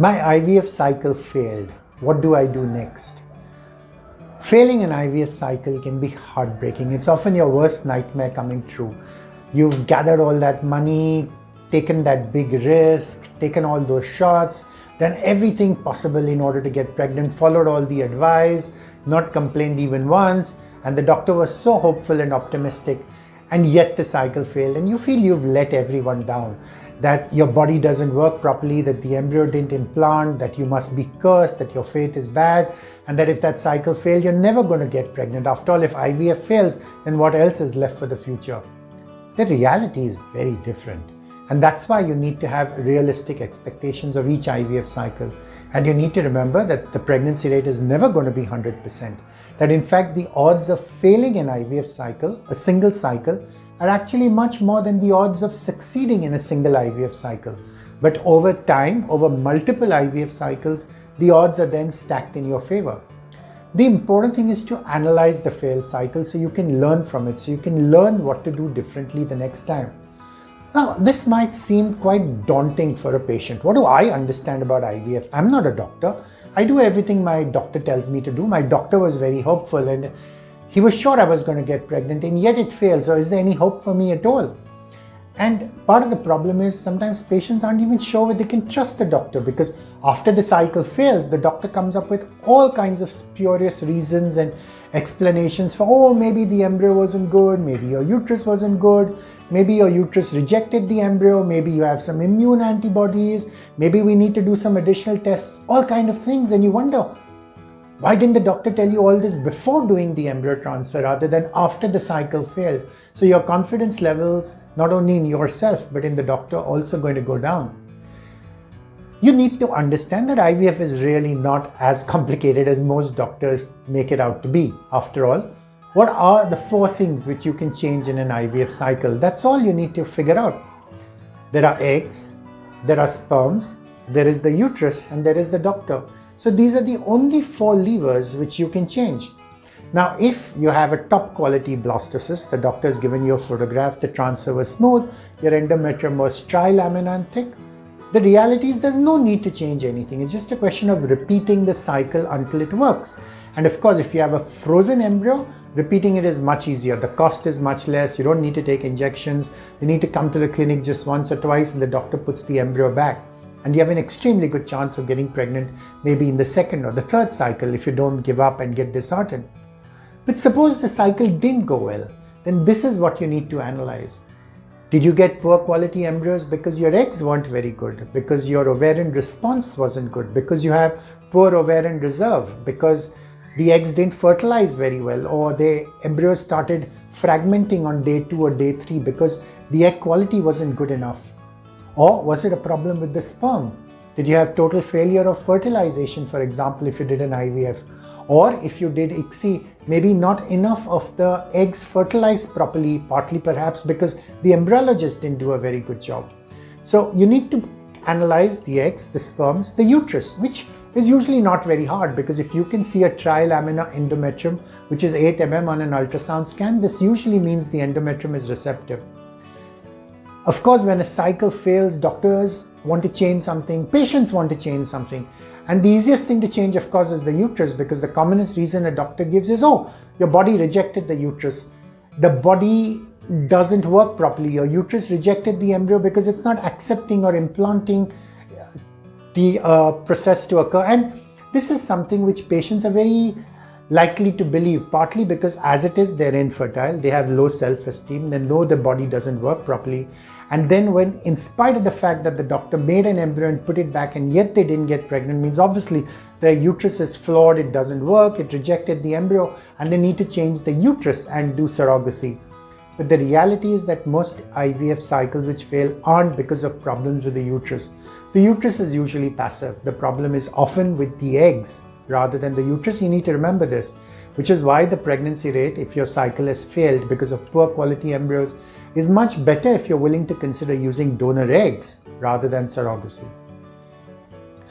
My IVF cycle failed. What do I do next? Failing an IVF cycle can be heartbreaking. It's often your worst nightmare coming true. You've gathered all that money, taken that big risk, taken all those shots, done everything possible in order to get pregnant, followed all the advice, not complained even once, and the doctor was so hopeful and optimistic, and yet the cycle failed, and you feel you've let everyone down, that your body doesn't work properly, that the embryo didn't implant, that you must be cursed, that your fate is bad, and that if that cycle failed, you're never going to get pregnant. After all, if IVF fails, then what else is left for the future? The reality is very different. And that's why you need to have realistic expectations of each IVF cycle. And you need to remember that the pregnancy rate is never going to be 100%. That in fact, the odds of failing an IVF cycle, a single cycle, are actually much more than the odds of succeeding in a single IVF cycle. But over time, over multiple IVF cycles, the odds are then stacked in your favor. The important thing is to analyze the failed cycle so you can learn from it, so you can learn what to do differently the next time. Now, this might seem quite daunting for a patient. What do I understand about IVF? I'm not a doctor. I do everything my doctor tells me to do. My doctor was very hopeful and he was sure I was going to get pregnant, and yet it failed. So is there any hope for me at all? And part of the problem is sometimes patients aren't even sure whether they can trust the doctor, because after the cycle fails, the doctor comes up with all kinds of spurious reasons and explanations for, oh, maybe the embryo wasn't good, maybe your uterus wasn't good, maybe your uterus rejected the embryo, maybe you have some immune antibodies, maybe we need to do some additional tests, all kind of things. And you wonder, why didn't the doctor tell you all this before doing the embryo transfer rather than after the cycle failed? So your confidence levels, not only in yourself, but in the doctor, also going to go down. You need to understand that IVF is really not as complicated as most doctors make it out to be. After all, what are the 4 things which you can change in an IVF cycle? That's all you need to figure out. There are eggs, there are sperms, there is the uterus, and there is the doctor. So these are the only 4 levers which you can change. Now, if you have a top quality blastocyst, the doctor has given you a photograph, the transfer was smooth, your endometrium was trilaminar and thick, the reality is there's no need to change anything. It's just a question of repeating the cycle until it works. And of course, if you have a frozen embryo, repeating it is much easier. The cost is much less. You don't need to take injections. You need to come to the clinic just once or twice and the doctor puts the embryo back. And you have an extremely good chance of getting pregnant maybe in the 2nd or the 3rd cycle if you don't give up and get disheartened. But suppose the cycle didn't go well, then this is what you need to analyze. Did you get poor quality embryos because your eggs weren't very good, because your ovarian response wasn't good, because you have poor ovarian reserve, because the eggs didn't fertilize very well, or the embryos started fragmenting on day 2 or day 3 because the egg quality wasn't good enough? Or was it a problem with the sperm? Did you have total failure of fertilization, for example, if you did an IVF? Or if you did ICSI, maybe not enough of the eggs fertilized properly, partly perhaps because the embryologist didn't do a very good job. So you need to analyze the eggs, the sperms, the uterus, which is usually not very hard, because if you can see a trilaminar endometrium, which is 8 mm on an ultrasound scan, this usually means the endometrium is receptive. Of course, when a cycle fails, doctors want to change something, patients want to change something. And the easiest thing to change, of course, is the uterus, because the commonest reason a doctor gives is, oh, your body rejected the uterus. The body doesn't work properly. Your uterus rejected the embryo because it's not accepting or implanting the process to occur. And this is something which patients are very likely to believe, partly because as it is, they're infertile, they have low self-esteem, they know the body doesn't work properly. And then when, in spite of the fact that the doctor made an embryo and put it back and yet they didn't get pregnant, means obviously their uterus is flawed, it doesn't work, it rejected the embryo, and they need to change the uterus and do surrogacy. But the reality is that most IVF cycles which fail aren't because of problems with the uterus. The uterus is usually passive. The problem is often with the eggs rather than the uterus. You need to remember this, which is why the pregnancy rate, if your cycle has failed because of poor quality embryos, is much better if you're willing to consider using donor eggs rather than surrogacy.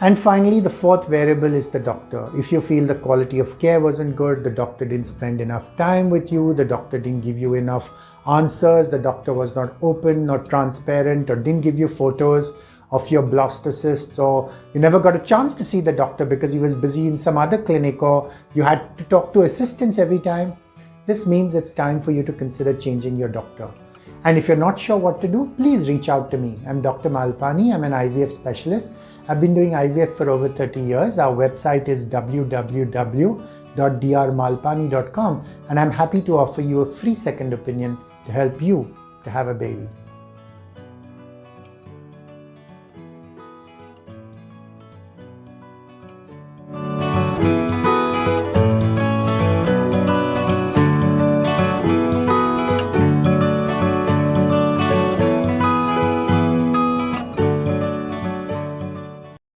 And finally, the 4th variable is the doctor. If you feel the quality of care wasn't good, the doctor didn't spend enough time with you, the doctor didn't give you enough answers, the doctor was not open, not transparent, or didn't give you photos, of your blastocysts, or you never got a chance to see the doctor because he was busy in some other clinic, or you had to talk to assistants every time, this means it's time for you to consider changing your doctor. And if you're not sure what to do, please reach out to me. I'm Dr. Malpani. I'm an IVF specialist. I've been doing IVF for over 30 years. Our website is www.drmalpani.com, and I'm happy to offer you a free second opinion to help you to have a baby.